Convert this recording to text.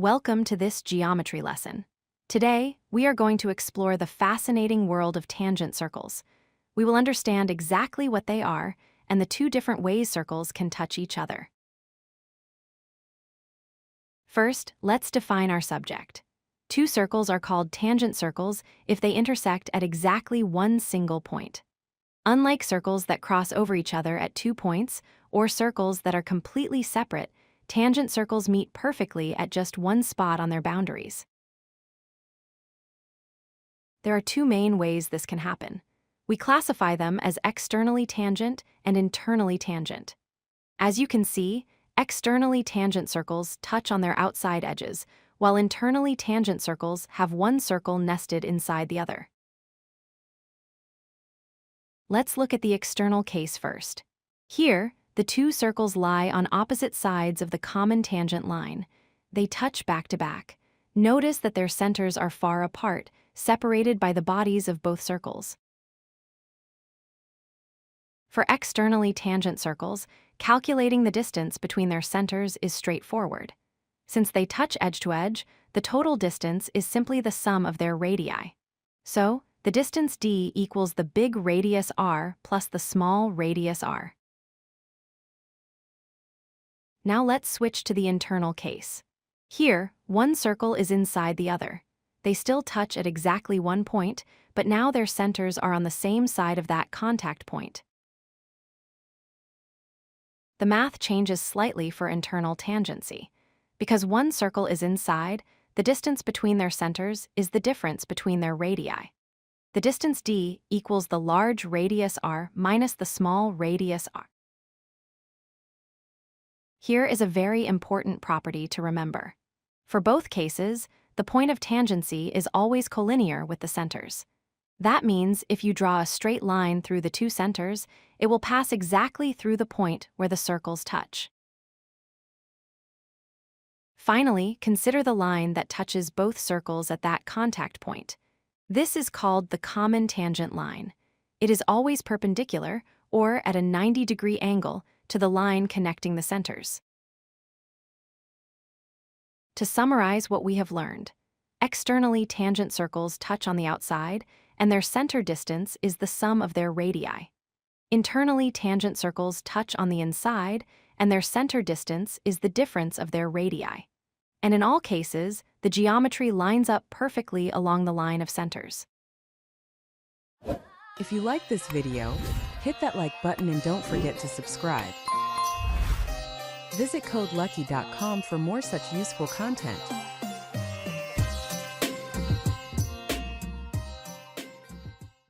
Welcome to this geometry lesson. Today, we are going to explore the fascinating world of tangent circles. We will understand exactly what they are and the two different ways circles can touch each other. First, let's define our subject. Two circles are called tangent circles if they intersect at exactly one single point. Unlike circles that cross over each other at 2 points or circles that are completely separate, tangent circles meet perfectly at just one spot on their boundaries. There are two main ways this can happen. We classify them as externally tangent and internally tangent. As you can see, externally tangent circles touch on their outside edges, while internally tangent circles have one circle nested inside the other. Let's look at the external case first. Here, the two circles lie on opposite sides of the common tangent line. They touch back to back. Notice that their centers are far apart, separated by the bodies of both circles. For externally tangent circles, calculating the distance between their centers is straightforward. Since they touch edge to edge, the total distance is simply the sum of their radii. So, the distance d equals the big radius r plus the small radius r. Now let's switch to the internal case. Here, one circle is inside the other. They still touch at exactly 1 point, but now their centers are on the same side of that contact point. The math changes slightly for internal tangency. Because one circle is inside, the distance between their centers is the difference between their radii. The distance d equals the large radius r minus the small radius r. Here is a very important property to remember. For both cases, the point of tangency is always collinear with the centers. That means if you draw a straight line through the two centers, it will pass exactly through the point where the circles touch. Finally, consider the line that touches both circles at that contact point. This is called the common tangent line. It is always perpendicular, or at a 90-degree angle, to the line connecting the centers. To summarize what we have learned, externally tangent circles touch on the outside, and their center distance is the sum of their radii. Internally tangent circles touch on the inside, and their center distance is the difference of their radii. And in all cases, the geometry lines up perfectly along the line of centers. If you like this video, hit that like button and don't forget to subscribe. Visit codelucky.com for more such useful content.